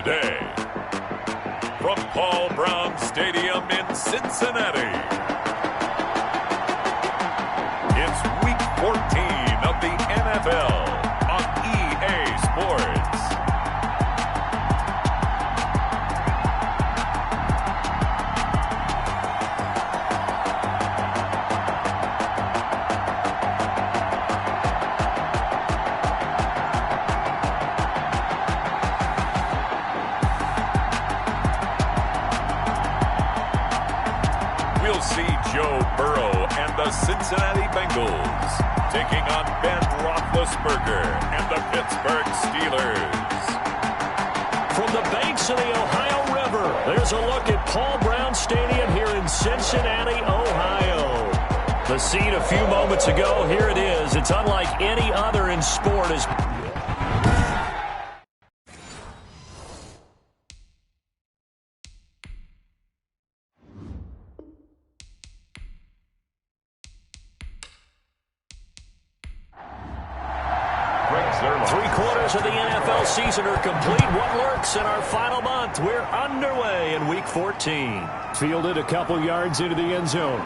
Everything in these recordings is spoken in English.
today. From Paul Brown Stadium in Cincinnati, it's Week 14 of the NFL on EA Sports. We'll see Joe Burrow and the Cincinnati Bengals taking on Ben Roethlisberger and the Pittsburgh Steelers. From the banks of the Ohio River, there's a look at Paul Brown Stadium here in Cincinnati, Ohio. The scene a few moments ago, here it is. It's unlike any other in sport. As Three-quarters of the NFL season are complete. What lurks in our final month? We're underway in Week 14. Fielded a couple yards into the end zone.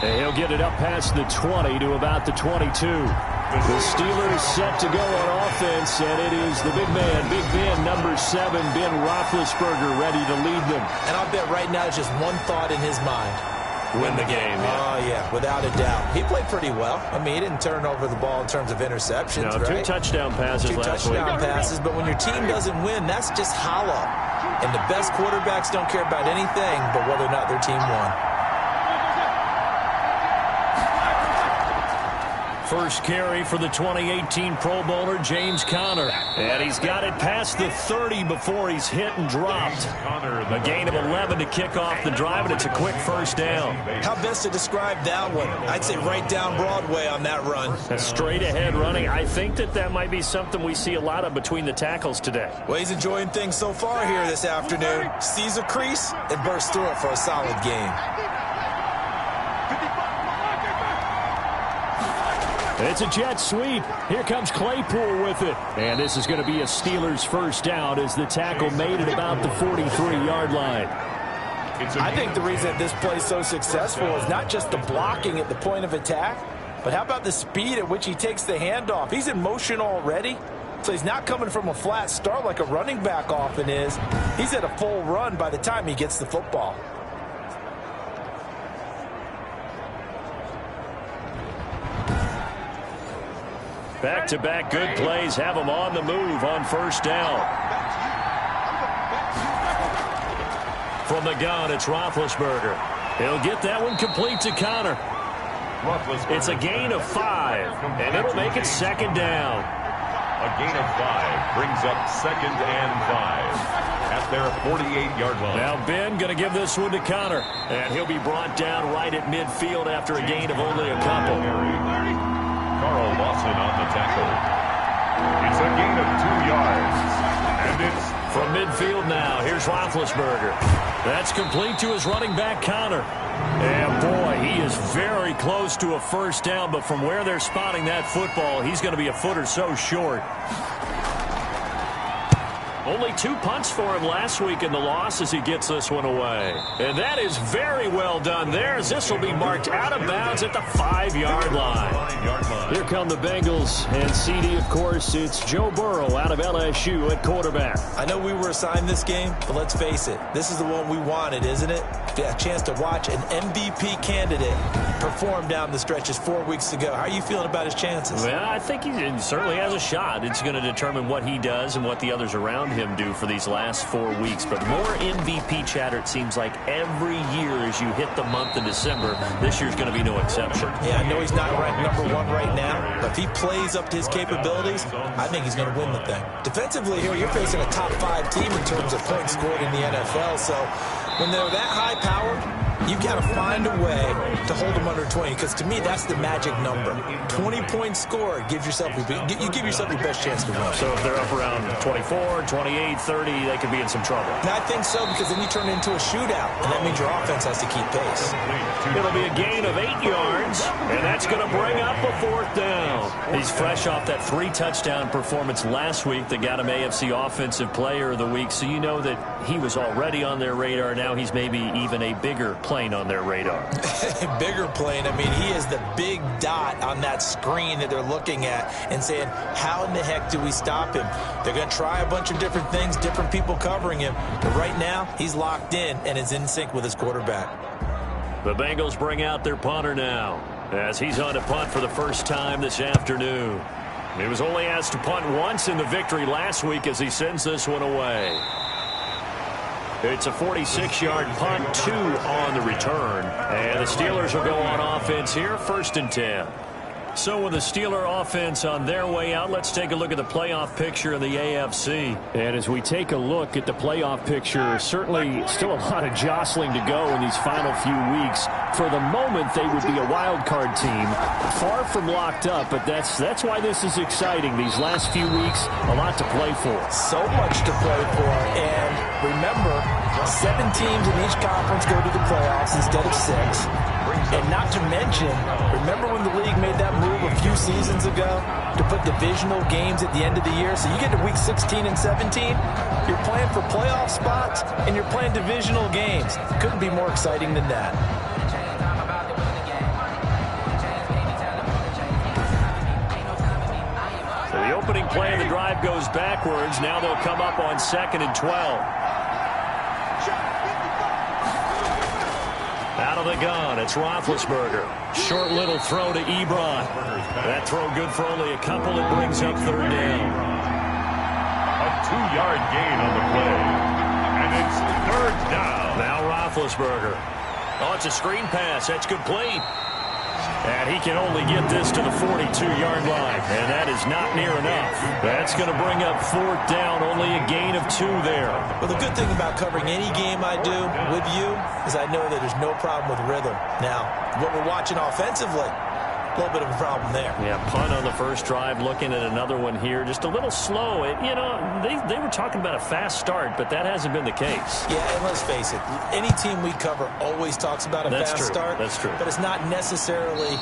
And he'll get it up past the 20 to about the 22. The Steelers set to go on offense, and it is the big man, Big Ben, number 7, Ben Roethlisberger, ready to lead them. And I'll bet right now it's just one thought in his mind. Win the game. Oh, yeah, without a doubt. He played pretty well. I mean, he didn't turn over the ball in terms of interceptions, no, right? 2 touchdown passes last week. 2 touchdown passes, but when your team doesn't win, that's just hollow. And the best quarterbacks don't care about anything but whether or not their team won. First carry for the 2018 Pro Bowler, James Conner. And he's got it past the 30 before he's hit and dropped. A gain of 11 to kick off the drive, and it's a quick first down. How best to describe that one? I'd say right down Broadway on that run. A straight ahead running. I think that might be something we see a lot of between the tackles today. Well, he's enjoying things so far here this afternoon. Sees a crease and bursts through it for a solid game. It's a jet sweep. Here comes Claypool with it. And this is going to be a Steelers first down as the tackle made it about the 43-yard line. I think the reason that this play is so successful is not just the blocking at the point of attack, but how about the speed at which he takes the handoff? He's in motion already, so he's not coming from a flat start like a running back often is. He's at a full run by the time he gets the football. Back-to-back good plays have him on the move on first down. From the gun, it's Roethlisberger. He'll get that one complete to Conner. It's a gain of 5, and it'll make it second down. A gain of 5 brings up 2nd and 5 at their 48-yard line. Now Ben going to give this one to Conner, and he'll be brought down right at midfield after a gain of only a couple. Carl Lawson on the tackle. It's a gain of 2 yards. And it's from midfield now. Here's Roethlisberger. That's complete to his running back, Conner. And boy, he is very close to a first down, but from where they're spotting that football, he's going to be a foot or so short. Only 2 punts for him last week in the loss as he gets this one away. And that is very well done there, as this will be marked out of bounds at the 5-yard line. Here come the Bengals, and CD, of course, it's Joe Burrow out of LSU at quarterback. I know we were assigned this game, but let's face it, this is the one we wanted, isn't it? A chance to watch an MVP candidate perform down the stretches 4 weeks ago. How are you feeling about his chances? Well, I think he certainly has a shot. It's going to determine what he does and what the others around him do for these last 4 weeks. But more MVP chatter, it seems like, every year as you hit the month of December. This year's going to be no exception. Yeah, I know he's not ranked number 1 right now, but if he plays up to his capabilities, I think he's going to win the thing. Defensively here, you're facing a top 5 team in terms of points scored in the NFL, so when they're that high-powered, You've got to find a way to hold them under 20, because to me, that's the magic number. 20 points scored gives yourself you give yourself your best chance to win. So if they're up around 24, 28, 30, they could be in some trouble. And I think so, because then you turn it into a shootout, and that means your offense has to keep pace. It'll be a gain of 8 yards, and that's going to bring up a 4th down. He's fresh off that 3-touchdown performance last week that got him AFC Offensive Player of the Week, so you know that he was already on their radar. Now he's maybe even a bigger plane on their radar. Bigger plane. I mean, he is the big dot on that screen that they're looking at and saying, how in the heck do we stop him? They're going to try a bunch of different things, different people covering him. But right now, he's locked in and is in sync with his quarterback. The Bengals bring out their punter now, as he's on to punt for the first time this afternoon. He was only asked to punt once in the victory last week as he sends this one away. It's a 46-yard punt, 2 on the return. And the Steelers will go on offense here, 1st and 10. So with the Steeler offense on their way out, let's take a look at the playoff picture in the AFC. And as we take a look at the playoff picture, certainly still a lot of jostling to go in these final few weeks. For the moment, they would be a wild card team, far from locked up, but that's why this is exciting. These last few weeks, a lot to play for. So much to play for, and remember, 7 teams in each conference go to the playoffs instead of 6. And not to mention, remember when the league made that move a few seasons ago to put divisional games at the end of the year? So you get to week 16 and 17, you're playing for playoff spots, and you're playing divisional games. Couldn't be more exciting than that. So the opening play of the drive goes backwards. Now they'll come up on 2nd and 12. Out of the gun, it's Roethlisberger. Short little throw to Ebron. That throw good for only a couple. It brings up 3rd down. A 2-yard gain on the play. And it's 3rd down. Now Roethlisberger. Oh, it's a screen pass. That's complete. And he can only get this to the 42-yard line. And that is not near enough. That's going to bring up 4th down. Only a gain of 2 there. Well, the good thing about covering any game I do with you is I know that there's no problem with rhythm. Now, what we're watching offensively, a little bit of a problem there. Yeah, punt on the first drive, looking at another one here. Just a little slow. You know, they were talking about a fast start, but that hasn't been the case. Yeah, and let's face it, any team we cover always talks about a fast start. That's true. But it's not necessarily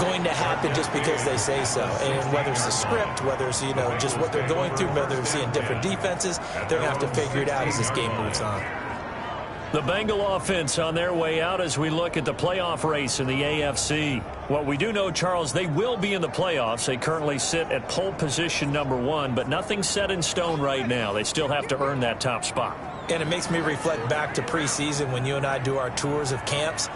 going to happen just because they say so. And whether it's the script, whether it's, you know, just what they're going through, whether they're seeing different defenses, they're going to have to figure it out as this game moves on. The Bengal offense on their way out as we look at the playoff race in the AFC. What we do know, Charles, they will be in the playoffs. They currently sit at pole position number 1, but nothing's set in stone right now. They still have to earn that top spot. And it makes me reflect back to preseason when you and I do our tours of camps.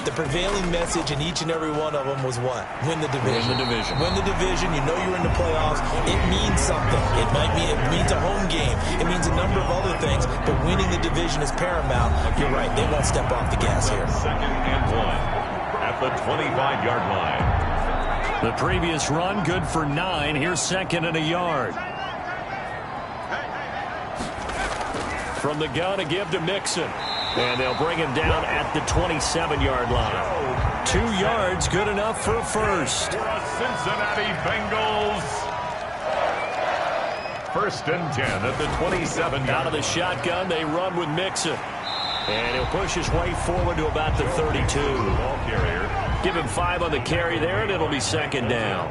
The prevailing message in each and every one of them was what? Win the division. Win the division. Win the division. You know you're in the playoffs. It means something. It means a home game. It means a number of other things, but winning the division is paramount. You're right. They won't step off the gas here. 2nd and 1 at the 25-yard line. The previous run good for 9. Here's 2nd and a yard. From the gun, a give to Mixon. And they'll bring him down at the 27-yard line. 2 yards, good enough for a first. For a Cincinnati Bengals. 1st and 10 at the 27. Out of the shotgun, they run with Mixon. And he'll push his way forward to about the 32. Ball carrier. Give him 5 on the carry there, and it'll be 2nd down.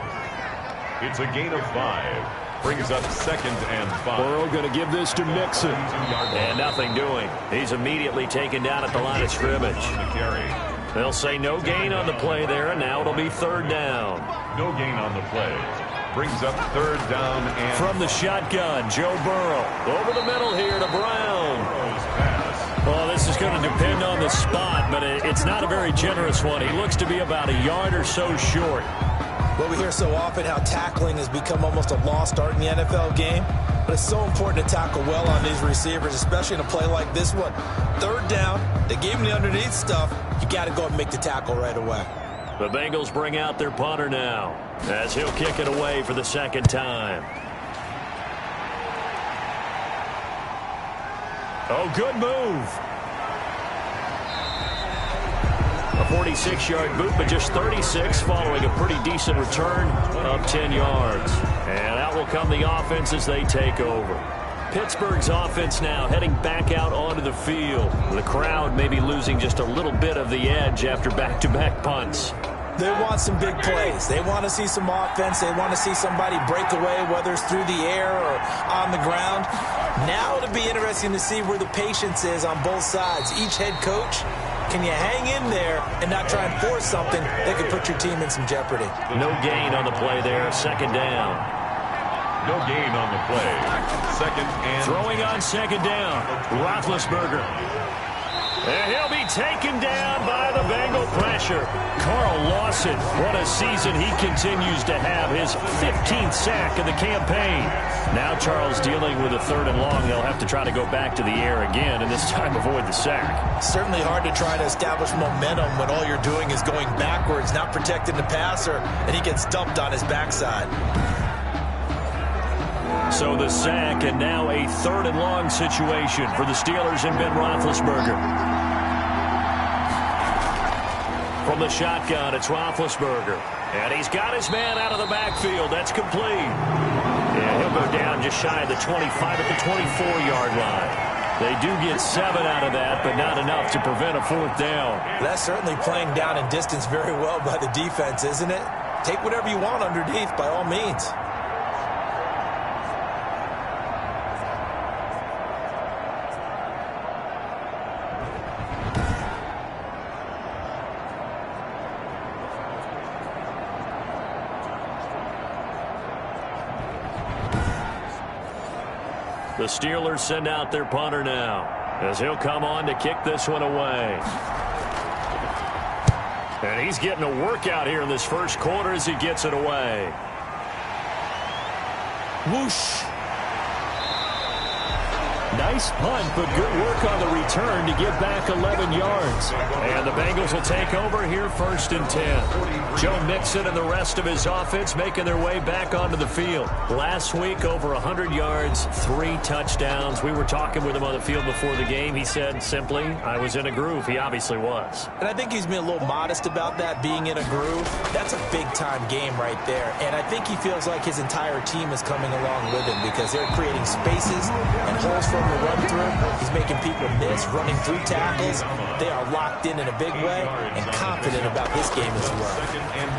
It's a gain of 5. Brings up 2nd and 5. Burrow going to give this to Mixon. And nothing doing. He's immediately taken down at the line of scrimmage. They'll say no gain on the play there, and now it'll be 3rd down. No gain on the play. Brings up 3rd down and... From the shotgun, Joe Burrow. Over the middle here to Brown. Well, this is going to depend on the spot, but it's not a very generous one. He looks to be about a yard or so short. Well, we hear so often how tackling has become almost a lost art in the NFL game. But it's so important to tackle well on these receivers, especially in a play like this one. 3rd down, they gave him the underneath stuff. You got to go and make the tackle right away. The Bengals bring out their punter now as he'll kick it away for the 2nd time. Oh, good move. 46-yard boot, but just 36 following a pretty decent return of 10 yards. And out will come the offense as they take over. Pittsburgh's offense now heading back out onto the field. The crowd may be losing just a little bit of the edge after back-to-back punts. They want some big plays. They want to see some offense. They want to see somebody break away, whether it's through the air or on the ground. Now it'll be interesting to see where the patience is on both sides. Each head coach, can you hang in there and not try and force something that could put your team in some jeopardy? No gain on the play there. Second down. No gain on the play. Second and... Throwing on second down. Roethlisberger. And he'll be taken down by the Bengal pressure. Carl Lawson, what a season he continues to have. His 15th sack of the campaign. Now Charles dealing with a third and long. They'll have to try to go back to the air again, and this time avoid the sack. Certainly hard to try to establish momentum when all you're doing is going backwards, not protecting the passer, and he gets dumped on his backside. So the sack, and now a third and long situation for the Steelers and Ben Roethlisberger. From the shotgun, it's Roethlisberger. And he's got his man out of the backfield. That's complete. And he'll go down just shy of the 25 at the 24-yard line. They do get 7 out of that, but not enough to prevent a fourth down. That's certainly playing down in distance very well by the defense, isn't it? Take whatever you want underneath, by all means. The Steelers send out their punter now, as he'll come on to kick this one away. And he's getting a workout here in this first quarter as he gets it away. Whoosh. Nice punt, but good work on the return to get back 11 yards. And the Bengals will take over here first and 10. Joe Mixon and the rest of his offense making their way back onto the field. Last week, over 100 yards, 3 touchdowns. We were talking with him on the field before the game. He said simply, I was in a groove. He obviously was. And I think he's been a little modest about that, being in a groove. That's a big-time game right there. And I think he feels like his entire team is coming along with him because they're creating spaces and holes for him to run through. He's making people miss, running through tackles. They are locked in a big way and confident about this game as well.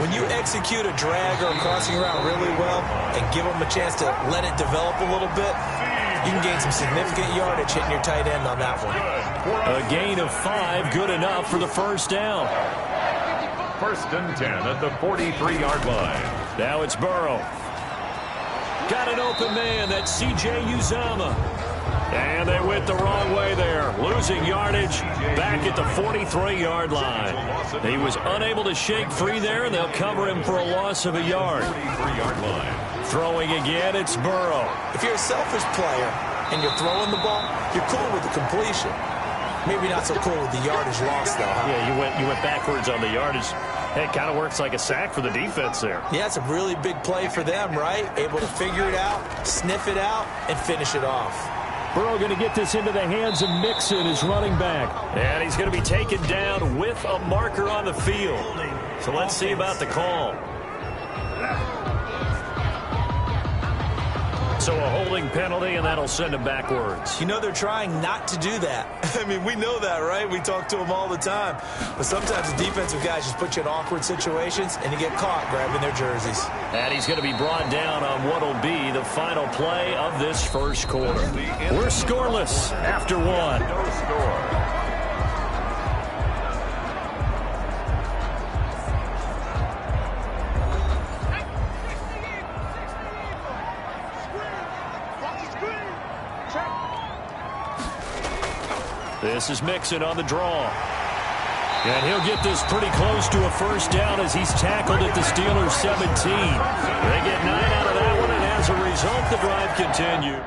When you execute a drag or a crossing route really well and give them a chance to let it develop a little bit, you can gain some significant yardage hitting your tight end on that one. A gain of 5, good enough for the first down. First and 10 at the 43-yard line. Now it's Burrow. Got an open man. That's C.J. Uzomah. And they went the wrong way there. Losing yardage back at the 43-yard line. He was unable to shake free there, and they'll cover him for a loss of a yard. 43-yard line. Throwing again, it's Burrow. If you're a selfish player and you're throwing the ball, you're cool with the completion. Maybe not so cool with the yardage loss, though, huh? Yeah, you went backwards on the yardage. Hey, it kind of works like a sack for the defense there. Yeah, it's a really big play for them, right? Able to figure it out, sniff it out, and finish it off. Burrow going to get this into the hands of Mixon, his running back. And he's going to be taken down with a marker on the field. So let's see about the call. So a holding penalty, and that'll send him backwards. You know they're trying not to do that. I mean, we know that, right? We talk to them all the time. But sometimes the defensive guys just put you in awkward situations, and you get caught grabbing their jerseys. And he's going to be brought down on what will be the final play of this first quarter. We're scoreless after 1. No score. This is Mixon on the draw. And he'll get this pretty close to a first down as he's tackled at the Steelers' 17. They get 9 out of that one, and as a result, the drive continues.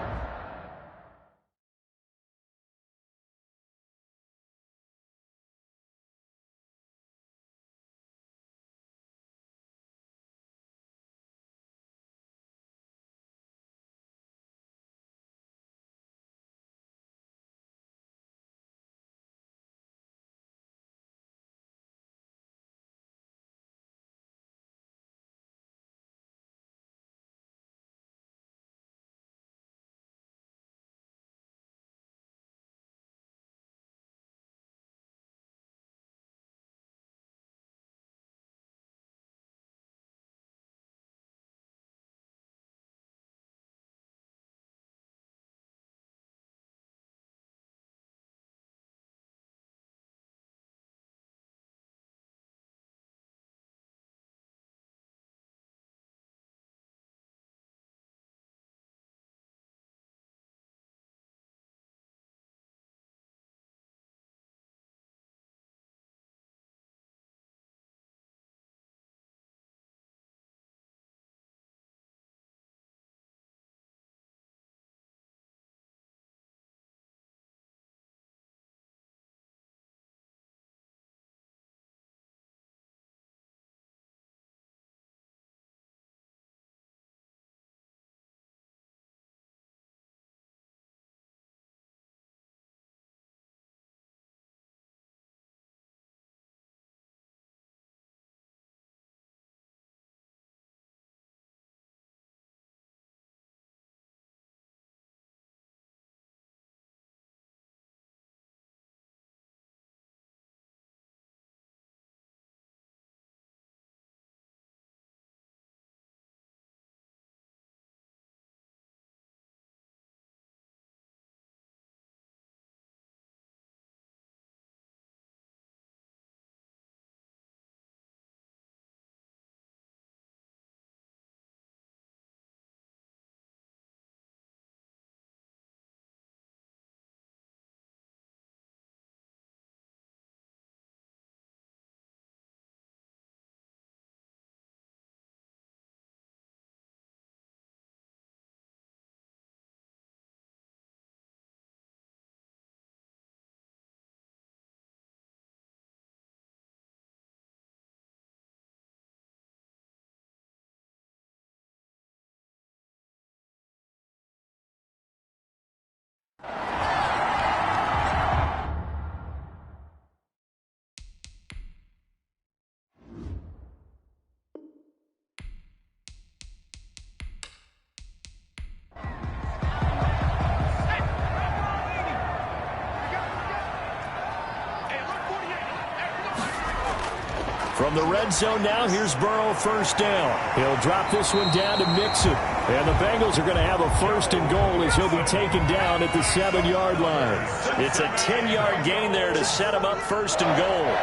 From the red zone now, here's Burrow, first down. He'll drop this one down to Mixon. And the Bengals are going to have a first and goal as he'll be taken down at the 7-yard line. It's a 10-yard gain there to set him up first and goal.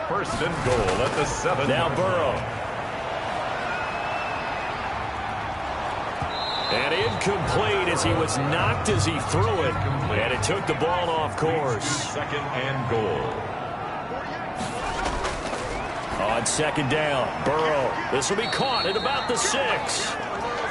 First and goal at the 7. Now Burrow. And incomplete as he was knocked as he threw it. And it took the ball off course. Second and goal. On second down, Burrow. This will be caught at about the 6.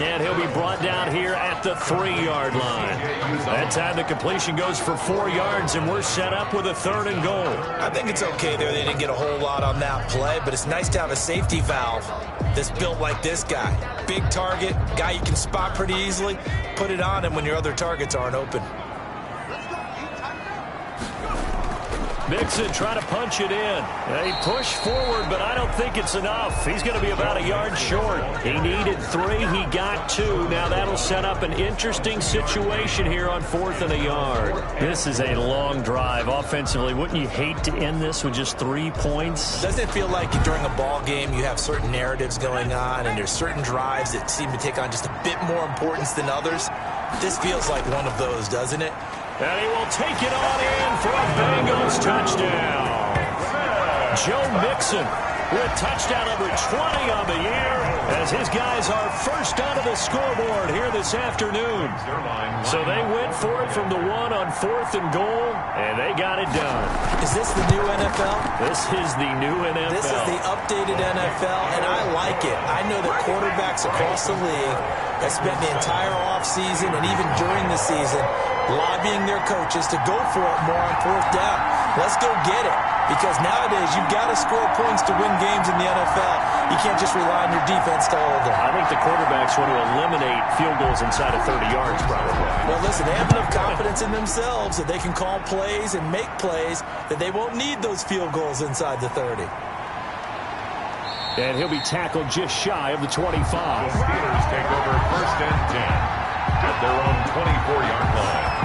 And he'll be brought down here at the 3-yard line. That time the completion goes for 4 yards, and we're set up with a third and goal. I think it's okay there. They didn't get a whole lot on that play, but it's nice to have a safety valve that's built like this guy. Big target, guy you can spot pretty easily. Put it on him when your other targets aren't open. Mixon trying to punch it in. He pushed forward, but I don't think it's enough. He's going to be about a yard short. He needed 3. He got 2. Now that'll set up an interesting situation here on 4th and a yard. This is a long drive offensively. Wouldn't you hate to end this with just 3 points? Doesn't it feel like during a ball game you have certain narratives going on and there's certain drives that seem to take on just a bit more importance than others? This feels like one of those, doesn't it? And he will take it on in for a Bengals touchdown. Joe Mixon with touchdown number 20 on the year as his guys are first onto the scoreboard here this afternoon. So they went for it from the 1 on 4th and goal, and they got it done. Is this the new NFL? This is the new NFL. This is the updated NFL, and I like it. I know that quarterbacks across the league have spent the entire offseason and even during the season lobbying their coaches to go for it more on 4th down. Let's go get it. Because nowadays, you've got to score points to win games in the NFL. You can't just rely on your defense to hold them. I think the quarterbacks want to eliminate field goals inside of 30 yards, probably. Well, listen, they have enough confidence in themselves that they can call plays and make plays that they won't need those field goals inside the 30. And he'll be tackled just shy of the 25. The Steelers take over first and 10 at their own 24-yard line.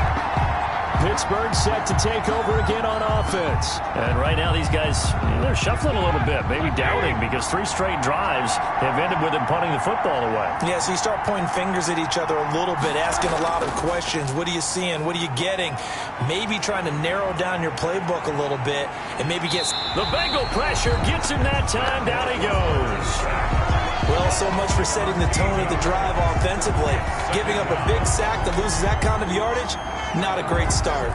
Pittsburgh set to take over again on offense. And right now these guys, they're shuffling a little bit, maybe doubting, because 3 straight drives have ended with them punting the football away. Yeah, so you start pointing fingers at each other a little bit, asking a lot of questions. What are you seeing? What are you getting? Maybe trying to narrow down your playbook a little bit and maybe get... The Bengal pressure gets him that time. Down he goes. Well, so much for setting the tone of the drive offensively. Giving up a big sack that loses that kind of yardage, not a great start.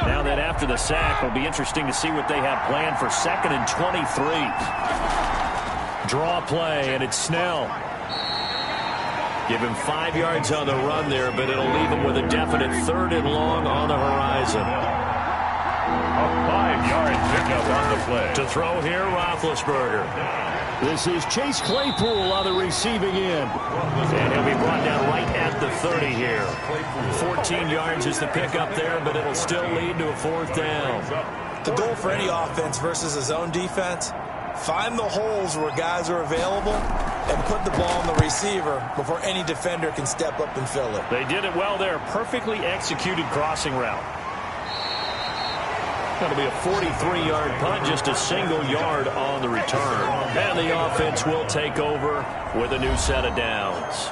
Now that after the sack, it'll be interesting to see what they have planned for 2nd and 23. Draw play, and it's Snell. Give him 5 yards on the run there, but it'll leave him with a definite 3rd and long on the horizon. A 5-yard pickup on the play. To throw here, Roethlisberger. This is Chase Claypool on the receiving end. And he'll be brought down right at the 30 here. 14 yards is the pickup there, but it'll still lead to a 4th down. The goal for any offense versus a zone defense, find the holes where guys are available and put the ball on the receiver before any defender can step up and fill it. They did it well there. Perfectly executed crossing route. That'll be a 43-yard punt, just a single yard on the return. And the offense will take over with a new set of downs.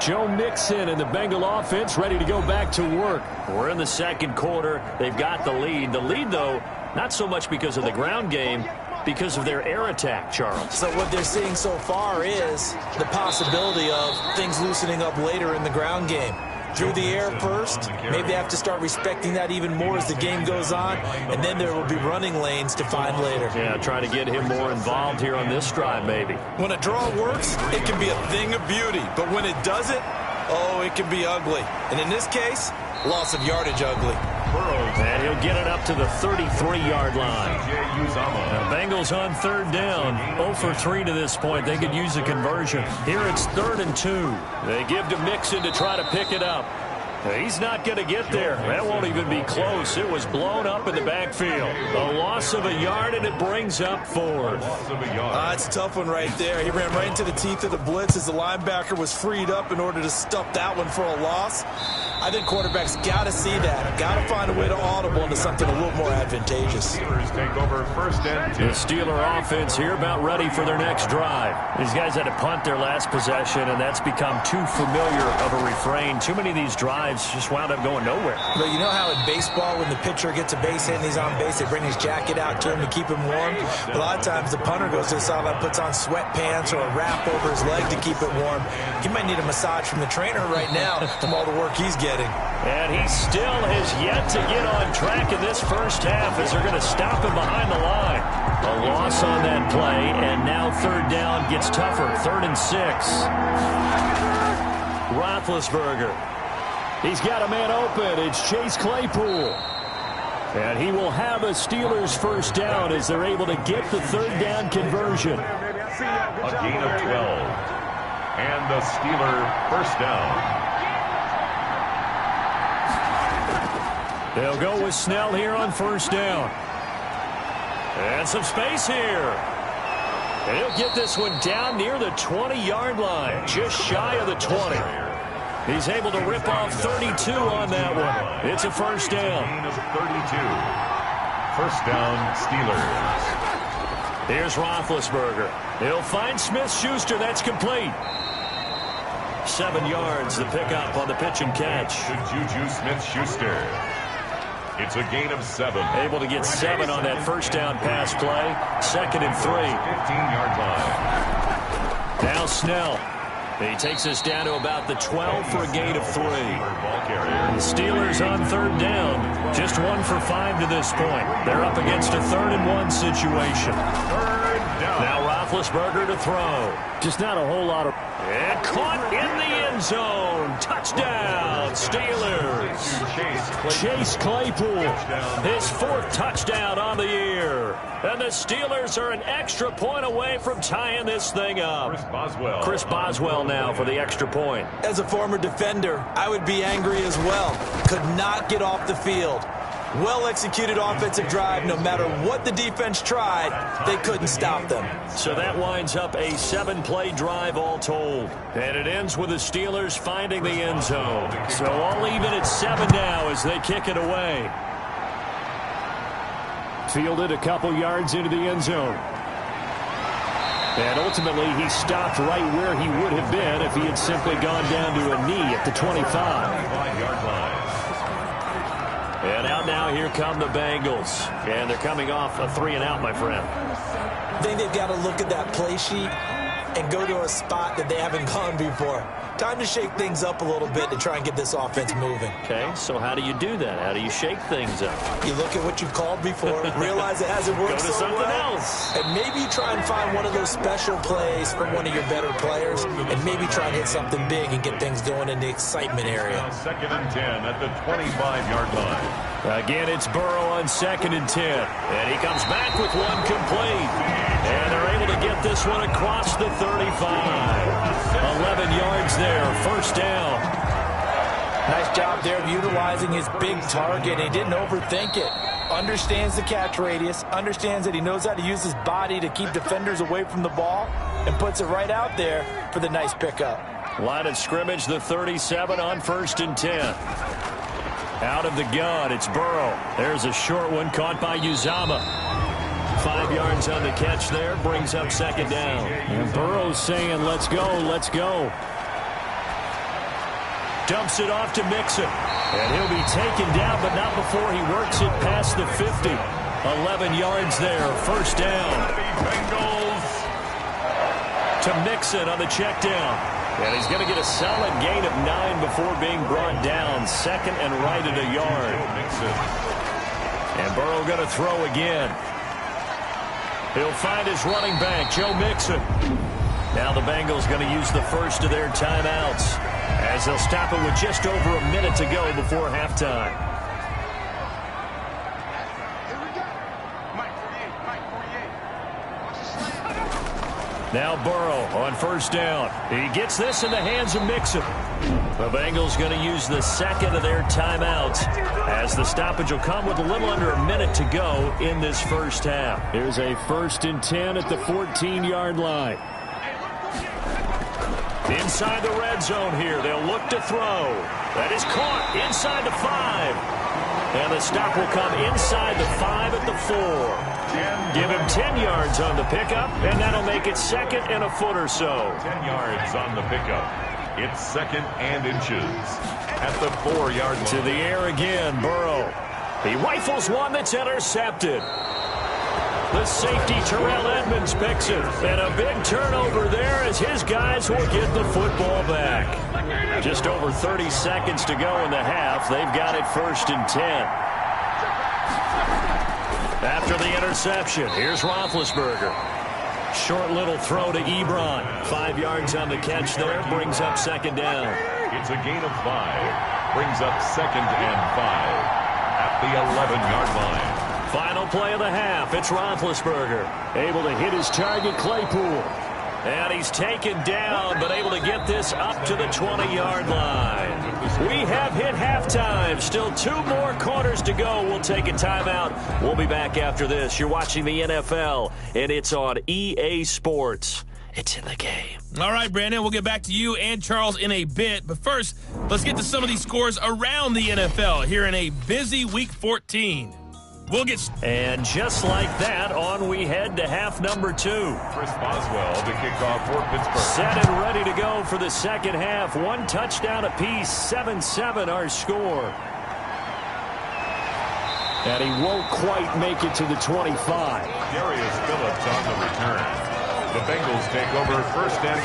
Joe Mixon and the Bengal offense ready to go back to work. We're in the 2nd quarter. They've got the lead. The lead, though, not so much because of the ground game, because of their air attack, Charles. So what they're seeing so far is the possibility of things loosening up later in the ground game. Through the air first, maybe they have to start respecting that even more as the game goes on, and then there will be running lanes to find later. Yeah, try to get him more involved here on this drive, maybe. When a draw works, it can be a thing of beauty, but when it doesn't, oh, it can be ugly. And in this case, loss of yardage ugly. And he'll get it up to the 33-yard line. The Bengals on 3rd down. 0 for 3 to this point. They could use a conversion. Here it's 3rd and 2. They give to Mixon to try to pick it up. He's not going to get there. That won't even be close. It was blown up in the backfield. A loss of a yard, and it brings up fourth. It's a tough one right there. He ran right into the teeth of the blitz as the linebacker was freed up in order to stuff that one for a loss. I think quarterbacks got to see that. Got to find a way to audible into something a little more advantageous. Steelers take over first and 10. The Steeler offense here about ready for their next drive. These guys had to punt their last possession, and that's become too familiar of a refrain. Too many of these drives just wound up going nowhere. But you know how in baseball, when the pitcher gets a base hit and he's on base, they bring his jacket out to him to keep him warm? A lot of times the punter goes to the sideline, puts on sweatpants or a wrap over his leg to keep it warm. He might need a massage from the trainer right now from all the work he's getting. And he still has yet to get on track in this first half as they're going to stop him behind the line. A loss on that play, and now third down gets tougher. 3rd and 6. Roethlisberger. He's got a man open. It's Chase Claypool. And he will have a Steelers first down as they're able to get the third down conversion. A gain of 12. And the Steeler first down. They'll go with Snell here on first down. And some space here. He'll get this one down near the 20-yard line, just shy of the 20. He's able to rip off 32 on that one. It's a first down. 32. First down, Steelers. Here's Roethlisberger. He'll find Smith-Schuster. That's complete. 7 yards, the pickup on the pitch and catch. To Juju Smith-Schuster. It's a gain of 7. Able to get 7 on that first down pass play. 2nd and 3. 15-yard line. Now Snell. He takes us down to about the 12 for a gain of 3. The Steelers on third down. Just 1 for 5 to this point. They're up against a 3rd and 1 situation. Third down. Now Roethlisberger to throw. Just not a whole lot of... And caught in the end zone. Touchdown, Steelers. Chase Claypool, his 4th touchdown on the year. And the Steelers are an extra point away from tying this thing up. Chris Boswell now for the extra point. As a former defender, I would be angry as well. Could not get off the field. Well-executed offensive drive. No matter what the defense tried, they couldn't stop them. So that winds up a 7-play drive all told. And it ends with the Steelers finding the end zone. So all even at 7 now as they kick it away. Fielded a couple yards into the end zone. And ultimately, he stopped right where he would have been if he had simply gone down to a knee at the 25. 5-yard line. And out now, here come the Bengals. And they're coming off a 3 and out, my friend. I think they've got to look at that play sheet and go to a spot that they haven't gone before. Time to shake things up a little bit to try and get this offense moving. Okay, so how do you do that? How do you shake things up? You look at what you've called before, realize it hasn't worked Go to so something well, else. and maybe try and find one of those special plays from one of your better players, and maybe try and hit something big and get things going in the excitement area. 2nd and 10 at the 25-yard line. Again, it's Burrow on 2nd and 10. And he comes back with one complete. And they're able to get this one across the 35. 11 yards there, first down. Nice job there of utilizing his big target. He didn't overthink it. Understands the catch radius, understands that he knows how to use his body to keep defenders away from the ball, and puts it right out there for the nice pickup. Line of scrimmage, the 37 on 1st and 10. Out of the gun, it's Burrow. There's a short one caught by Uzama. 5 yards on the catch there, brings up 2nd down. And Burrow's saying, let's go, let's go. Dumps it off to Mixon. And he'll be taken down, but not before he works it past the 50. 11 yards there, first down. Bengals. To Mixon on the check down. And he's going to get a solid gain of 9 before being brought down. 2nd and right at a yard. And Burrow going to throw again. He'll find his running back, Joe Mixon. Now the Bengals going to use the first of their timeouts as they'll stop it with just over a minute to go before halftime. Now Burrow on first down. He gets this in the hands of Mixon. The Bengals going to use the second of their timeouts as the stoppage will come with a little under a minute to go in this first half. Here's a 1st and 10 at the 14-yard line. Inside the red zone here. They'll look to throw. That is caught inside the 5. And the stop will come inside the 5 at the 4. Give him 10 yards on the pickup, and that'll make it 2nd and a foot or so. 10 yards on the pickup. It's 2nd and inches at the 4-yard line. To the air again, Burrow. He rifles one that's intercepted. The safety, Terrell Edmonds, picks it. And a big turnover there as his guys will get the football back. Just over 30 seconds to go in the half. They've got it 1st and 10. After the interception, here's Roethlisberger. Short little throw to Ebron. 5 yards on the catch there. Brings up 2nd down. It's a gain of 5. Brings up 2nd and 5 at the 11-yard line. Final play of the half. It's Roethlisberger. Able to hit his target, Claypool. And he's taken down, but able to get this up to the 20-yard line. We have hit halftime. Still 2 more quarters to go. We'll take a timeout. We'll be back after this. You're watching the NFL, and it's on EA Sports. It's in the game. All right, Brandon, we'll get back to you and Charles in a bit. But first, let's get to some of these scores around the NFL here in a busy Week 14. And just like that, on we head to half number 2. Chris Boswell to kick off for Pittsburgh. Set and ready to go for the second half. 1 touchdown apiece, 7-7 our score. And he won't quite make it to the 25. Darius Phillips on the return. The Bengals take over 1st and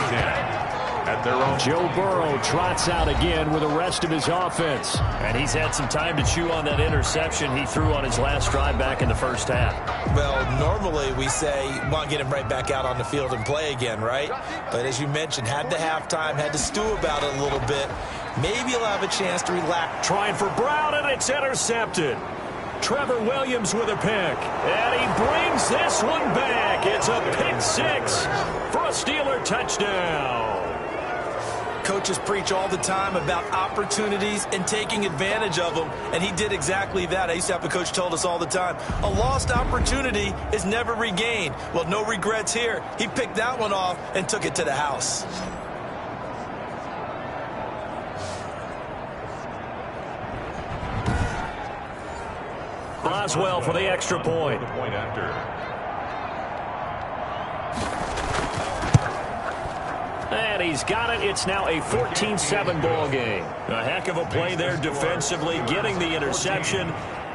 10. At their own. Joe Burrow trots out again with the rest of his offense. And he's had some time to chew on that interception he threw on his last drive back in the first half. Well, normally we say, want to get him right back out on the field and play again, right? But as you mentioned, had the halftime, had to stew about it a little bit. Maybe he'll have a chance to relax. Trying for Brown, and it's intercepted. Trevor Williams with a pick. And he brings this one back. It's a pick 6 for a Steeler touchdown. Coaches preach all the time about opportunities and taking advantage of them, and he did exactly that. I used to have a coach told us all the time, a lost opportunity is never regained. Well, no regrets here. He picked that one off and took it to the house. Boswell for the extra point. The point after. And he's got it. It's now a 14-7 ball game. A heck of a play there defensively, getting the interception,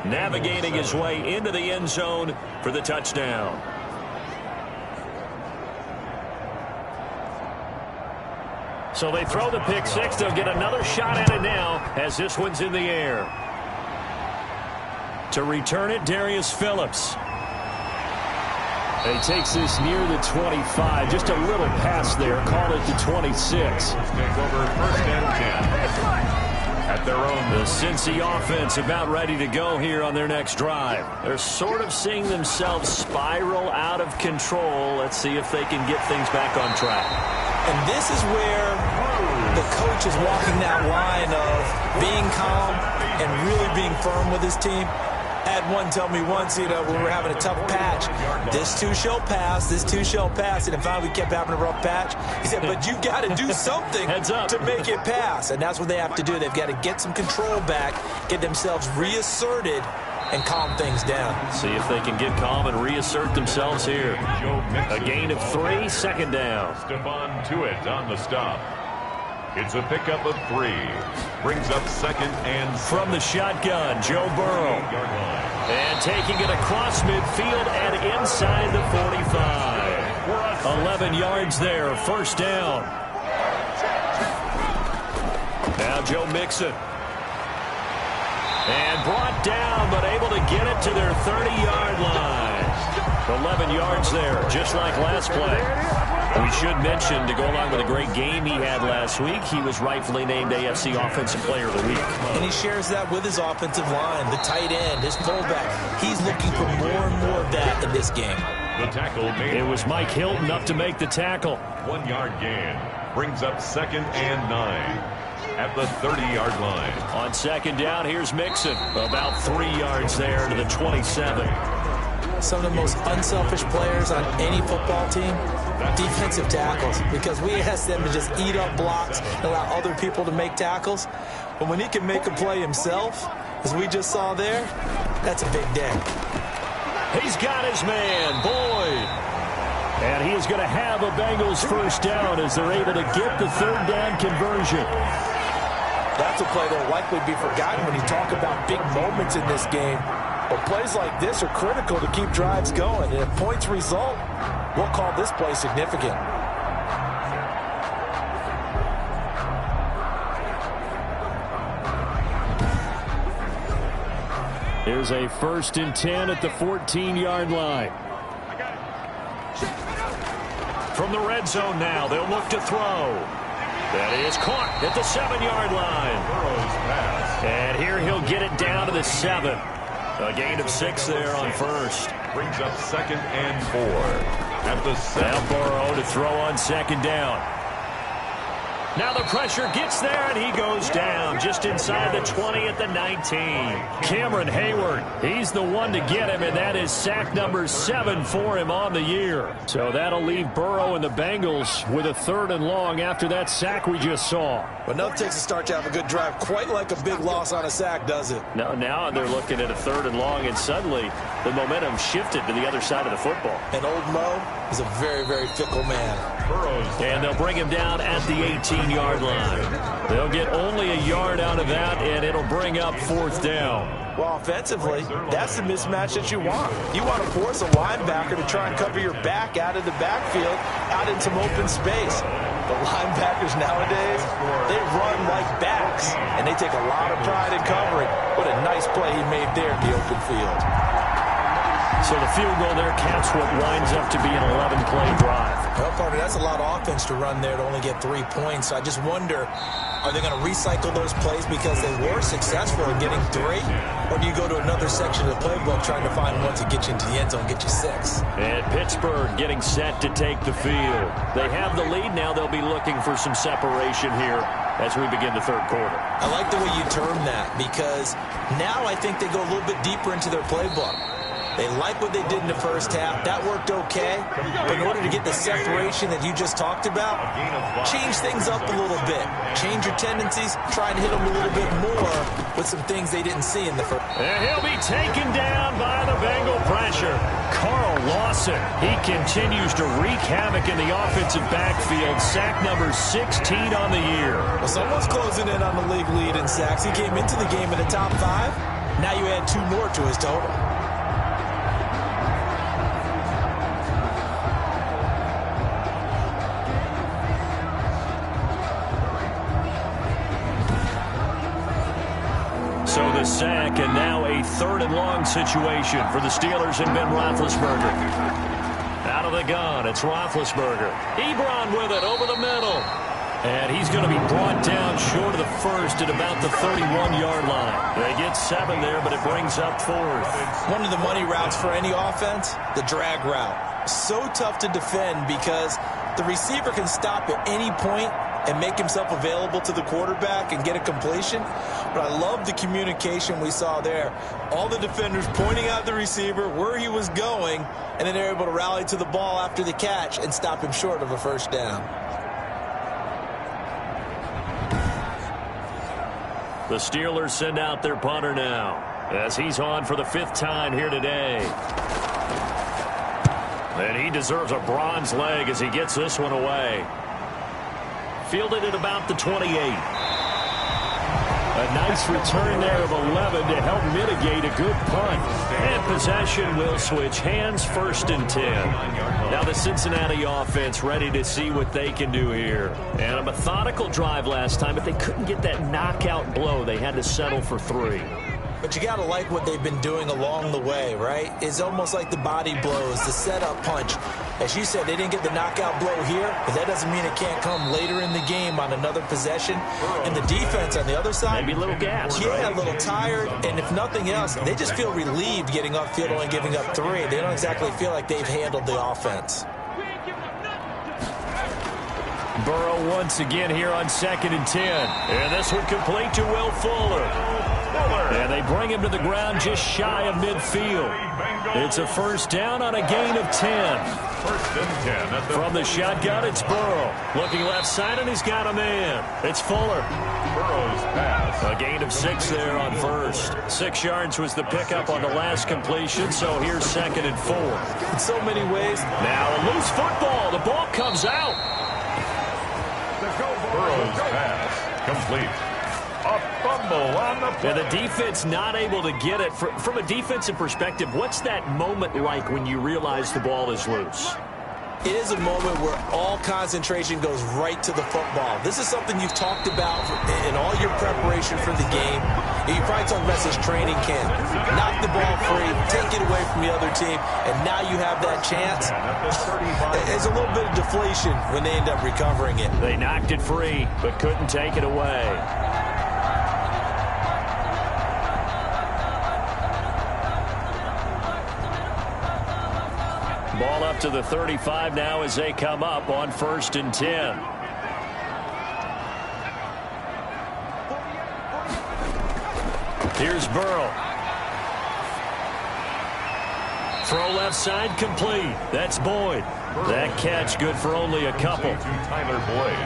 navigating his way into the end zone for the touchdown. So they throw the pick 6. They'll get another shot at it now as this one's in the air. To return it, Darius Phillips. He takes this near the 25. Just a little pass there. Call it the 26. Take over 1st and 10. At their own. The Cincy offense about ready to go here on their next drive. They're sort of seeing themselves spiral out of control. Let's see if they can get things back on track. And this is where the coach is walking that line of being calm and really being firm with his team. Had one tell me once, when we were having a tough patch, this too shall pass, this too shall pass. And then finally we kept having a rough patch. He said, but you've got to do something to make it pass. And that's what they have to do. They've got to get some control back, get themselves reasserted, and calm things down. See if they can get calm and reassert themselves here. A gain of 3, 2nd down. Stephon Tuitt on the stop. It's a pickup of 3. Brings up 2nd and from the shotgun, Joe Burrow. And taking it across midfield and inside the 45. 11 yards there, 1st down. Now Joe Mixon. And brought down, but able to get it to their 30-yard line. 11 yards there, just like last play. We should mention, to go along with a great game he had last week, he was rightfully named AFC Offensive Player of the Week. And he shares that with his offensive line, the tight end, his fullback. He's looking for more and more of that in this game. The tackle made. It was Mike Hilton up to make the tackle. 1 yard gain. Brings up 2nd and 9. at the 30-yard line. On second down, here's Mixon. About 3 yards there to the 27. Some of the most unselfish players on any football team, defensive tackles, because we ask them to just eat up blocks and allow other people to make tackles. But when he can make a play himself, as we just saw there, that's a big day. He's got his man, Boyd. And he is going to have a Bengals first down as they're able to get the third down conversion. That's a play that will likely be forgotten when you talk about big moments in this game. But plays like this are critical to keep drives going. And if points result, we'll call this play significant. Here's a 1st and 10 at the 14-yard line. From the red zone now, they'll look to throw. That is caught at the 7-yard line. And here he'll get it down to the 7. A gain of 6 there on first. Brings up 2nd and 4 at the 7. Now Burrow to throw on second down. Now the pressure gets there, and he goes down just inside the 20 at the 19. Cameron Hayward, he's the one to get him, and that is sack number 7 for him on the year. So that'll leave Burrow and the Bengals with a 3rd and long after that sack we just saw. But enough takes a start to have a good drive, quite like a big loss on a sack, does it? No, now they're looking at a 3rd and long, and suddenly the momentum shifted to the other side of the football. And old Mo is a very, very fickle man. And they'll bring him down at the 18-yard line. They'll get only a yard out of that, and it'll bring up 4th down. Well, offensively, that's the mismatch that you want. You want to force a linebacker to try and cover your back out of the backfield, out in some open space. The linebackers nowadays, they run like backs, and they take a lot of pride in covering. What a nice play he made there in the open field. So the field goal there caps what winds up to be an 11-play drive. Well, partner, that's a lot of offense to run there to only get 3 points. I just wonder, are they going to recycle those plays because they were successful in getting 3? Or do you go to another section of the playbook trying to find one to get you into the end zone and get you 6? And Pittsburgh getting set to take the field. They have the lead now. They'll be looking for some separation here as we begin the 3rd quarter. I like the way you term that because now I think they go a little bit deeper into their playbook. They like what they did in the first half. That worked okay. But in order to get the separation that you just talked about, change things up a little bit. Change your tendencies. Try and hit them a little bit more with some things they didn't see in the first. And he'll be taken down by the Bengal pressure. Carl Lawson, he continues to wreak havoc in the offensive backfield. Sack number 16 on the year. Well, someone's closing in on the league lead in sacks. He came into the game in the top 5. Now you add 2 more to his total. So the sack, and now a 3rd and long situation for the Steelers and Ben Roethlisberger. Out of the gun, it's Roethlisberger. Ebron with it over the middle. And he's going to be brought down short of the first at about the 31-yard line. They get 7 there, but it brings up 4th. One of the money routes for any offense, the drag route. So tough to defend because the receiver can stop at any point and make himself available to the quarterback and get a completion. But I love the communication we saw there. All the defenders pointing out the receiver, where he was going, and then they're able to rally to the ball after the catch and stop him short of a first down. The Steelers send out their punter now as he's on for the 5th time here today. And he deserves a bronze leg as he gets this one away. Fielded at about the 28. A nice return there of 11 to help mitigate a good punt. And possession will switch hands, 1st and 10. Now the Cincinnati offense ready to see what they can do here. And a methodical drive last time, but they couldn't get that knockout blow. They had to settle for 3. But you got to like what they've been doing along the way, right? It's almost like the body blows, the setup punch. As you said, they didn't get the knockout blow here, but that doesn't mean it can't come later in the game on another possession. And the defense on the other side, maybe a little gas, yeah, right? A little tired. And if nothing else, they just feel relieved getting upfield only giving up 3. They don't exactly feel like they've handled the offense. Burrow once again here on 2nd and 10. And this one complete to Will Fuller. And they bring him to the ground just shy of midfield. It's a first down on a gain of 10. First and 10. From the shotgun, it's Burrow. Looking left side, and he's got a man. It's Fuller. Burrow's pass. A gain of 6 there on first. 6 yards was the pickup on the last completion, so here's 2nd and 4. In so many ways. Now a loose football. The ball comes out. Burrow's pass. Complete. A fumble on the play. And the defense not able to get it. From a defensive perspective, what's that moment like when you realize the ball is loose? It is a moment where all concentration goes right to the football. This is something you've talked about in all your preparation for the game. You probably talked about this training camp. Knock the ball free, take it away from the other team, and now you have that chance. There's a little bit of deflation when they end up recovering it. They knocked it free, but couldn't take it away. Ball up to the 35 now as they come up on 1st and 10. Here's Burrow. Throw left side complete. That's Boyd. That catch good for only a couple. Tyler Boyd.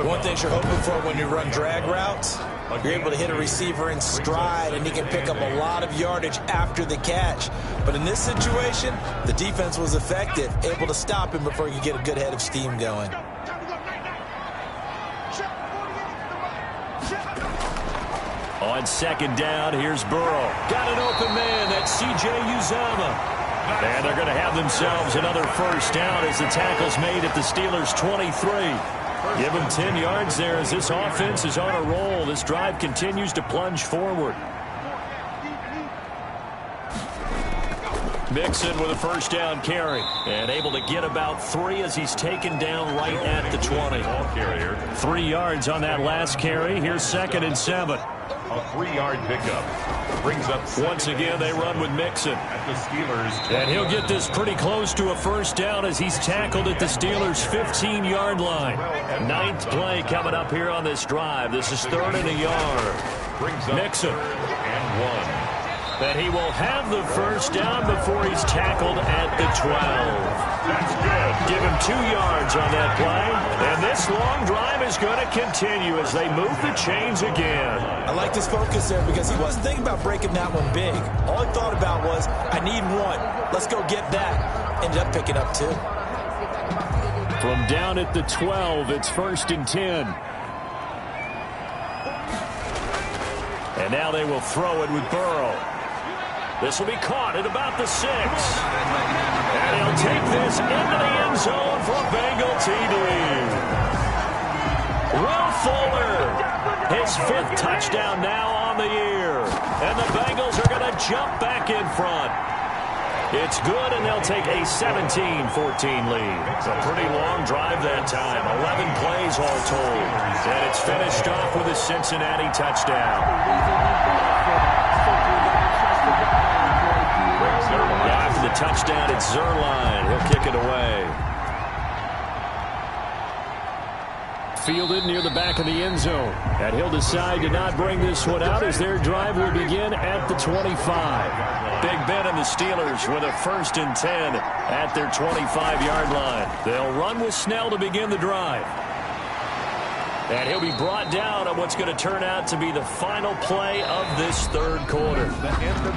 One thing you're hoping for when you run drag routes, you're able to hit a receiver in stride, and he can pick up a lot of yardage after the catch. But in this situation, the defense was effective, able to stop him before he could get a good head of steam going. On 2nd down, here's Burrow. Got an open man. That's C.J. Uzomah. And they're going to have themselves another first down as the tackle's made at the Steelers' 23. Give them 10 yards there as this offense is on a roll. This drive continues to plunge forward. Mixon with a first down carry. And able to get about 3 as he's taken down right at the 20. 3 yards on that last carry. Here's 2nd and 7. A 3-yard pickup. Brings up once again, they run with Mixon. At the Steelers. And he'll get this pretty close to a first down as he's tackled at the Steelers' 15-yard line. 9th play coming up here on this drive. This is 3rd and a yard. Brings up Mixon. And 1. That he will have the first down before he's tackled at the 12. That's good. Give him 2 yards on that play. And this long drive is going to continue as they move the chains again. I like his focus there because he wasn't thinking about breaking that one big. All he thought about was, I need 1. Let's go get that. Ended up picking up 2. From down at the 12, it's 1st and 10. And now they will throw it with Burrow. This will be caught at about the 6. And he'll take this into the end zone for a Bengal TD. Will Fuller, his 5th touchdown now on the year. And the Bengals are going to jump back in front. It's good, and they'll take a 17-14 lead. It's a pretty long drive that time. 11 plays all told. And it's finished off with a Cincinnati touchdown. After the touchdown, it's Zerline. He'll kick it away. Fielded near the back of the end zone. And he'll decide to not bring this one out as their drive will begin at the 25. Big Ben and the Steelers with a 1st and 10 at their 25-yard line. They'll run with Snell to begin the drive. And he'll be brought down on what's going to turn out to be the final play of this 3rd quarter.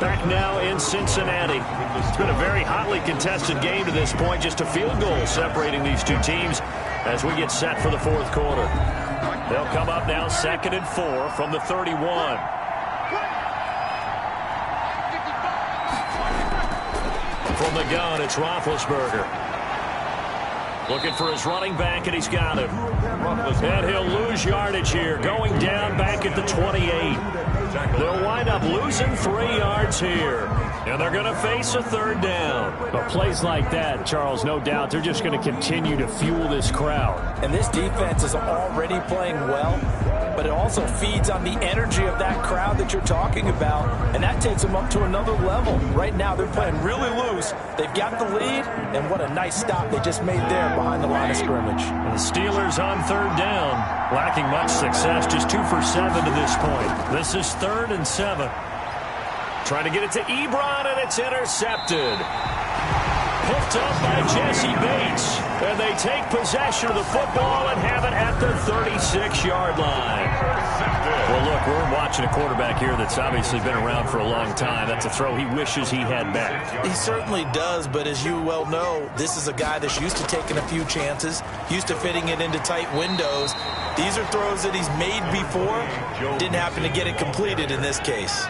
Back now in Cincinnati. It's been a very hotly contested game to this point. Just a field goal separating these two teams as we get set for the 4th quarter. They'll come up now 2nd and 4 from the 31. From the gun, it's Roethlisberger. Looking for his running back, and he's got him. And he'll lose yardage here, going down back at the 28. They'll wind up losing 3 yards here. And they're going to face a third down. But plays like that, Charles, no doubt, they're just going to continue to fuel this crowd. And this defense is already playing well, but it also feeds on the energy of that crowd that you're talking about, and that takes them up to another level. Right now, they're playing really loose. They've got the lead, and what a nice stop they just made there behind the line of scrimmage. And the Steelers on third down, lacking much success, just 2 for 7 to this point. This is 3rd and 7. Trying to get it to Ebron, and it's intercepted. Picked up by Jesse Bates. And they take possession of the football and have it at the 36-yard line. Well, look, we're watching a quarterback here that's obviously been around for a long time. That's a throw he wishes he had back. He certainly does, but as you well know, this is a guy that's used to taking a few chances, used to fitting it into tight windows. These are throws that he's made before. Didn't happen to get it completed in this case.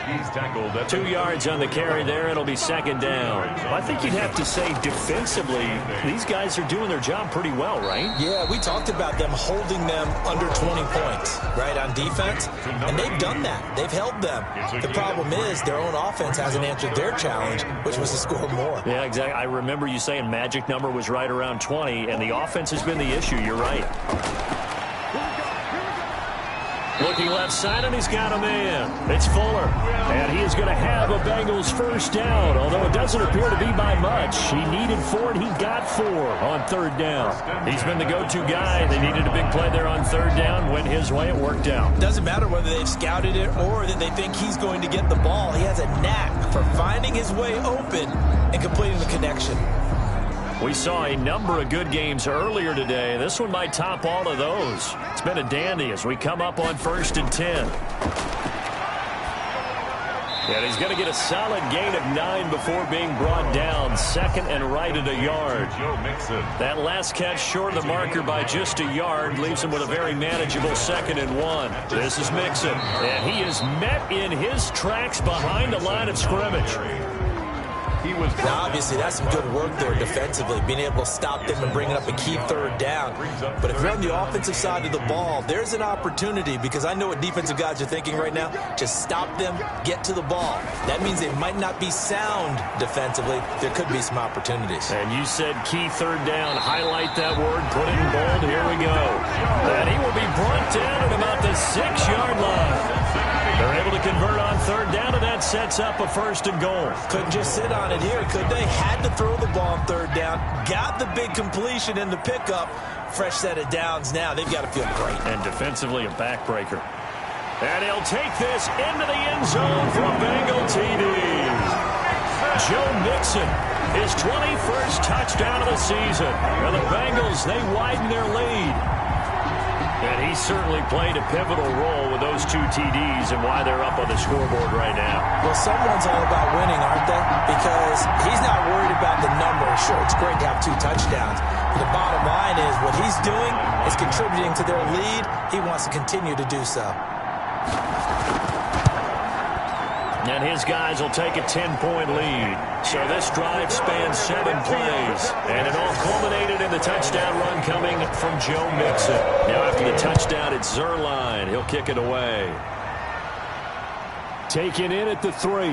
2 yards on the carry there. It'll be 2nd down. I think you'd have to say defensively, these guys are doing their job pretty well, right? Yeah, we talked about them holding them under 20 points, right, on defense. And they've done that. They've held them. The problem is their own offense hasn't answered their challenge, which was to score more. Yeah, exactly. I remember you saying magic number was right around 20, and the offense has been the issue. You're right. Looking left side, and he's got a man. It's Fuller. And he is going to have a Bengals first down, although it doesn't appear to be by much. He needed 4, and he got 4 on 3rd down. He's been the go-to guy. They needed a big play there on 3rd down. Went his way. It worked out. Doesn't matter whether they've scouted it or that they think he's going to get the ball. He has a knack for finding his way open and completing the connection. We saw a number of good games earlier today. This one might top all of those. It's been a dandy as we come up on 1st and 10. And he's going to get a solid gain of 9 before being brought down. 2nd and right at a yard. That last catch short of the marker by just a yard leaves him with a very manageable 2nd and 1. This is Mixon. And he is met in his tracks behind the line of scrimmage. Now, obviously, that's some good work there defensively, being able to stop them and bringing up a key 3rd down. But if you're on the offensive side of the ball, there's an opportunity, because I know what defensive guys are thinking right now. Just stop them, get to the ball. That means they might not be sound defensively. There could be some opportunities. And you said key 3rd down. Highlight that word. Put it in bold. Here we go. And he will be brought down at about the 6-yard line. They're able to convert on 3rd down, and that sets up a 1st and goal. Couldn't just sit on it here, could they? Had to throw the ball on 3rd down. Got the big completion in the pickup. Fresh set of downs now. They've got to feel great. And defensively, a backbreaker. And he'll take this into the end zone for a Bengal TD. Joe Mixon, his 21st touchdown of the season. And the Bengals, they widen their lead. And he certainly played a pivotal role with those 2 TDs and why they're up on the scoreboard right now. Well, someone's all about winning, aren't they? Because he's not worried about the number. Sure, it's great to have 2 touchdowns. But the bottom line is what he's doing is contributing to their lead. He wants to continue to do so. And his guys will take a 10-point lead. So this drive spans 7 plays. And it all culminated in the touchdown run coming from Joe Mixon. Now after the touchdown, it's Zerline. He'll kick it away. Taken in at the 3.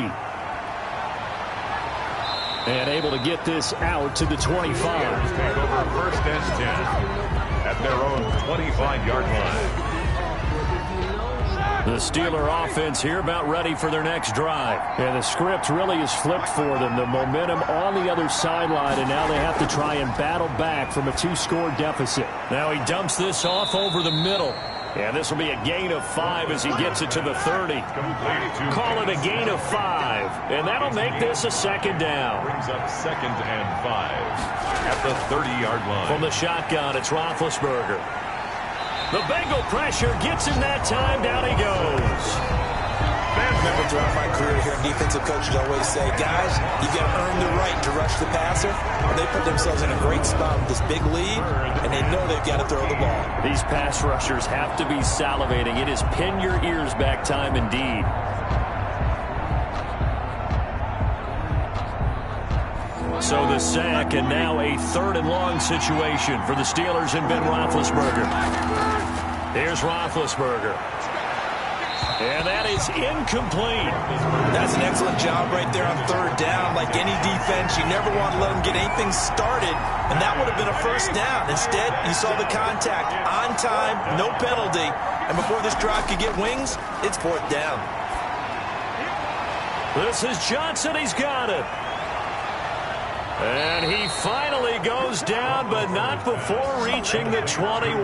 And able to get this out to the 25. Take over 1st and 10 at their own 25-yard line. The Steeler offense here about ready for their next drive. And the script really is flipped for them. The momentum on the other sideline, and now they have to try and battle back from a 2-score deficit. Now he dumps this off over the middle. And this will be a gain of 5 as he gets it to the 30. Call it a gain of 5. And that'll make this a 2nd down. Brings up 2nd and 5 at the 30-yard line. From the shotgun, it's Roethlisberger. The Bengal pressure gets him that time. Down he goes. I remember throughout my career here, defensive coaches always say, guys, you got to earn the right to rush the passer. Well, they put themselves in a great spot with this big lead, and they know they've got to throw the ball. These pass rushers have to be salivating. It is pin your ears back time indeed. So the sack, and now a 3rd and long situation for the Steelers and Ben Roethlisberger. Here's Roethlisberger. And that is incomplete. That's an excellent job right there on third down. Like any defense, you never want to let them get anything started, and that would have been a first down. Instead, you saw the contact on time, no penalty, and before this drive could get wings, it's fourth down. This is Johnson. He's got it. And he finally goes down, but not before reaching the 21.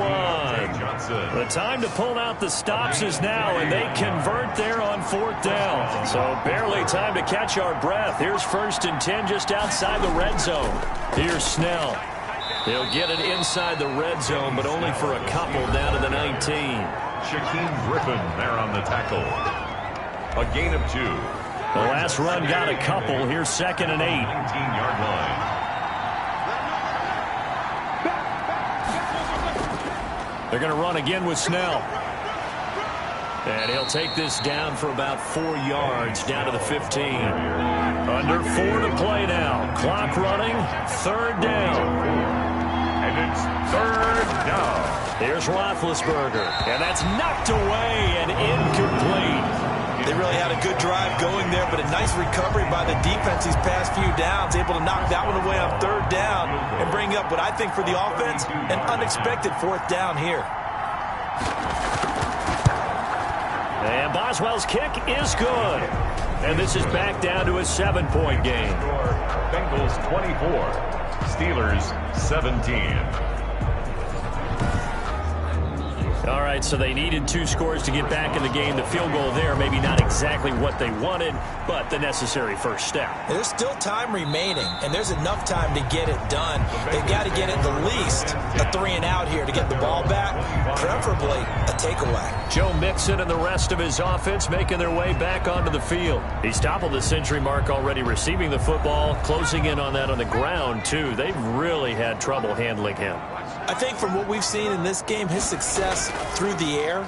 The time to pull out the stops is now, and they convert there on fourth down. So barely time to catch our breath. Here's 1st and 10 just outside the red zone. Here's Snell. He'll get it inside the red zone, but only for a couple down to the 19. Shaquem Griffin there on the tackle. A gain of 2. The last run got a couple. Here's 2nd and 8. 19-yard line. They're going to run again with Snell. And he'll take this down for about 4 yards, down to the 15. Under 4 to play now. Clock running. 3rd down. And it's 3rd down. Here's Roethlisberger. And that's knocked away and incomplete. They really had a good drive going there, but a nice recovery by the defense these past few downs, able to knock that one away on 3rd down and bring up what I think for the offense, an unexpected 4th down here. And Boswell's kick is good. And this is back down to a 7-point game. Bengals 24, Steelers 17. All right, so they needed 2 scores to get back in the game. The field goal there, maybe not exactly what they wanted, but the necessary first step. There's still time remaining, and there's enough time to get it done. They've got to get at the least a 3 and out here to get the ball back, preferably a takeaway. Joe Mixon and the rest of his offense making their way back onto the field. He's toppled the century mark already receiving the football, closing in on that on the ground, too. They've really had trouble handling him. I think from what we've seen in this game, his success through the air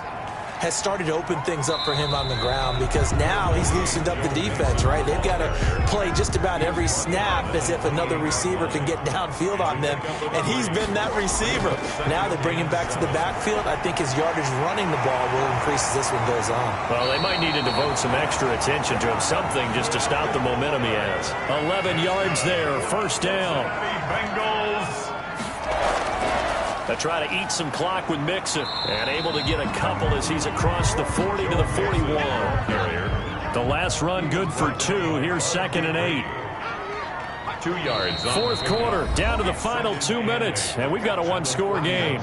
has started to open things up for him on the ground, because now he's loosened up the defense, right? They've got to play just about every snap as if another receiver can get downfield on them, and he's been that receiver. Now they bring him back to the backfield. I think his yardage running the ball will increase as this one goes on. Well, they might need to devote some extra attention to him, something just to stop the momentum he has. 11 yards there, 1st down. Bengals. They try to eat some clock with Mixon, and able to get a couple as he's across the 40 to the 41. The last run good for 2. Here's 2nd and 8. 2 yards. 4th quarter, down to the final 2 minutes, and we've got a 1-score game.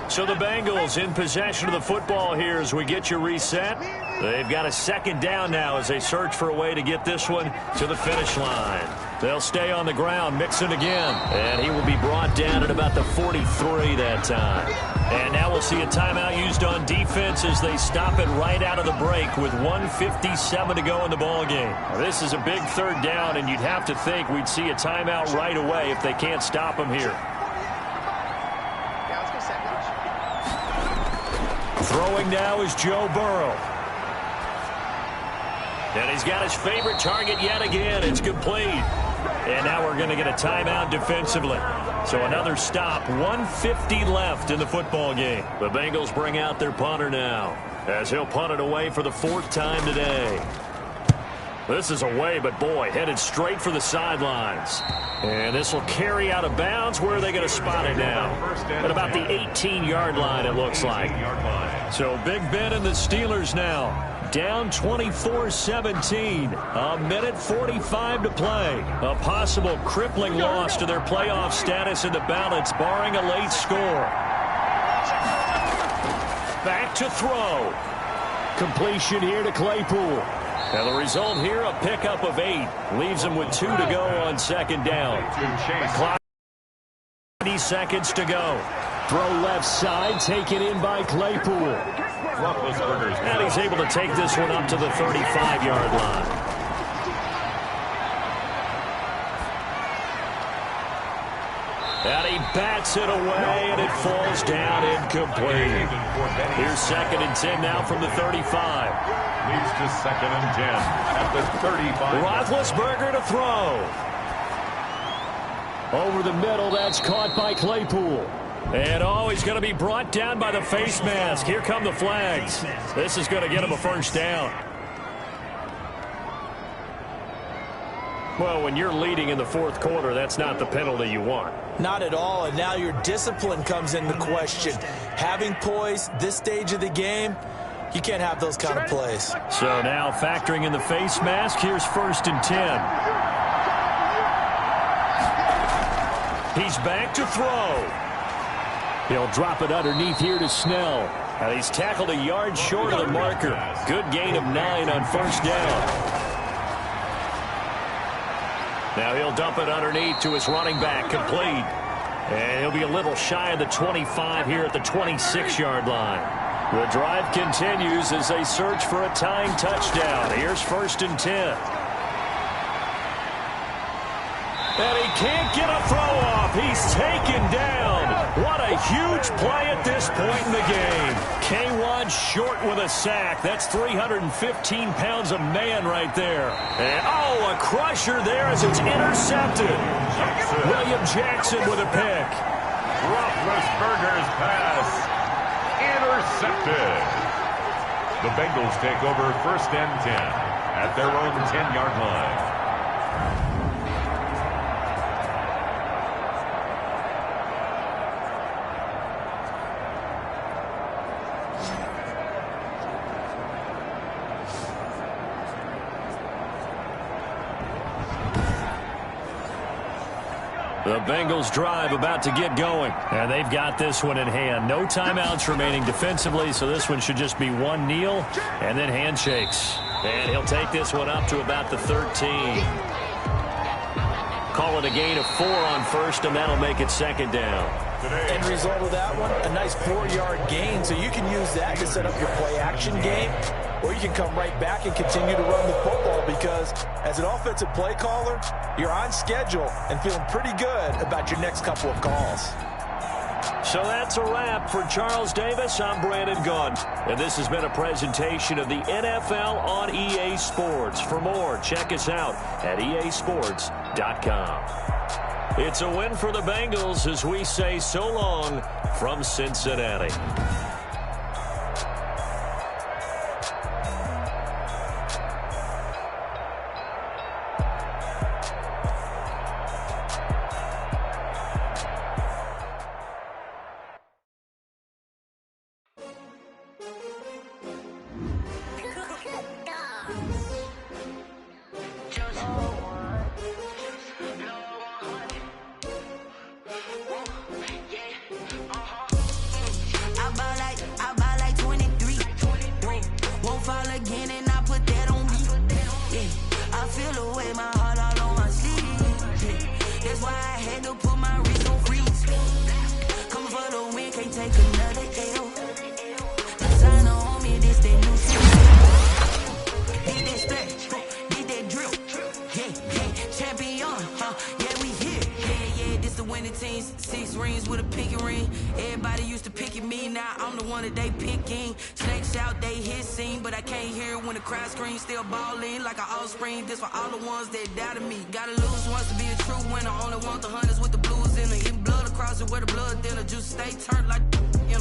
So the Bengals in possession of the football here as we get you reset. They've got a 2nd down now as they search for a way to get this one to the finish line. They'll stay on the ground, Mixon again, and he will be brought down at about the 43 that time. And now we'll see a timeout used on defense as they stop it right out of the break with 1:57 to go in the ballgame. This is a big 3rd down, and you'd have to think we'd see a timeout right away if they can't stop him here. Throwing now is Joe Burrow. And he's got his favorite target yet again. It's complete. And now we're going to get a timeout defensively. So another stop. 1:50 left in the football game. The Bengals bring out their punter now, as he'll punt it away for the 4th time today. This is away, but boy, headed straight for the sidelines. And this will carry out of bounds. Where are they going to spot it now? At about the 18-yard line, it looks like. So Big Ben and the Steelers now down 24-17. A minute 45 to play. A possible crippling loss to their playoff status in the balance, barring a late score. Back to throw. Completion here to Claypool. Now the result here, a pickup of 8. Leaves them with 2 to go on 2nd down. Clock 90 seconds to go. Throw left side, taken in by Claypool. And he's able to take this one up to the 35-yard line. And he bats it away, and it falls down incomplete. Here's 2nd and 10 now from the 35. Leads to 2nd and 10 at the 35. Roethlisberger to throw. Over the middle, that's caught by Claypool. And he's going to be brought down by the face mask. Here come the flags. This is going to get him a first down. Well, when you're leading in the fourth quarter, that's not the penalty you want. Not at all, and now your discipline comes into question. Having poise this stage of the game, you can't have those kind of plays. So now factoring in the face mask, here's 1st and 10. He's back to throw. He'll drop it underneath here to Snell. And he's tackled a yard short of the marker. Good gain of 9 on 1st down. Now he'll dump it underneath to his running back, complete. And he'll be a little shy of the 25 here at the 26-yard line. The drive continues as they search for a tying touchdown. Here's 1st and 10. And he can't get a throw off. He's taken down. What a huge play at this point in the game. K-Wad short with a sack. That's 315 pounds of man right there. And, a crusher there as it's intercepted. William Jackson with a pick. Roethlisberger's pass intercepted. The Bengals take over 1st and 10 at their own 10-yard line. The Bengals drive about to get going. And they've got this one in hand. No timeouts remaining defensively, so this one should just be one kneel and then handshakes. And he'll take this one up to about the 13. Call it a gain of 4 on 1st, and that'll make it 2nd down. End result of that one, a nice 4-yard gain, so you can use that to set up your play-action game, or you can come right back and continue to run the football because as an offensive play caller, you're on schedule and feeling pretty good about your next couple of calls. So that's a wrap for Charles Davis. I'm Brandon Gunn. And this has been a presentation of the NFL on EA Sports. For more, check us out at easports.com. It's a win for the Bengals as we say so long from Cincinnati. This for all the ones that doubted me. Gotta lose once to be a true winner. Only want the hunters with the blues in it. Eating blood across it where the blood thinner. Juice stay turned like,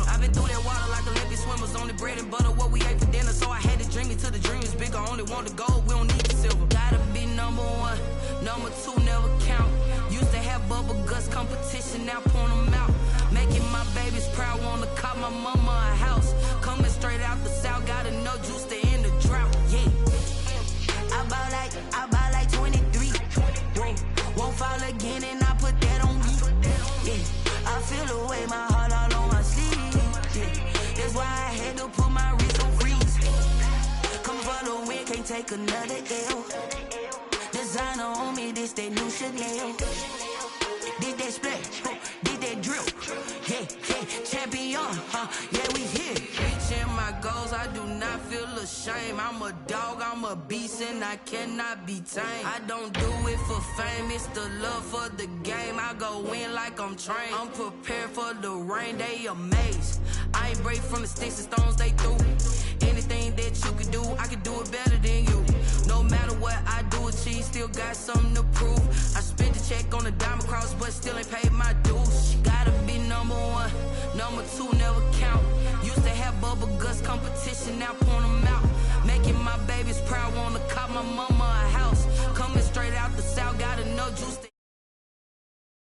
I've been through that water like Olympic swimmers. Only bread and butter what we ate for dinner. So I had to dream it till the dream is bigger. Only want the gold, we don't need the silver. Gotta be number 1, number 2 never count. Used to have bubble guts competition, now point them out. Making my babies proud, wanna cop my mama a house. Coming straight out the south, got enough juice to end the drought. Yeah. I buy like 23. Won't fall again and I put that on me. Yeah. I feel the way, my heart all on my sleeve. Yeah. That's why I had to put my wrist on freeze. Coming for the win, can't take another L. Designer on me, this that new Chanel. Did that splash, did that drill. Yeah, champion, yeah, we here. Reaching my goals, I do not feel ashamed. I'm a dog, I'm a beast, and I cannot be tamed. I don't do it for fame, it's the love for the game. I go in like I'm trained. I'm prepared for the rain, they amazed. I ain't break from the sticks and stones they threw. Anything that you can do, I can do it better than you. No matter what I do, achieve, still got something to prove. I spent the check on the diamond cross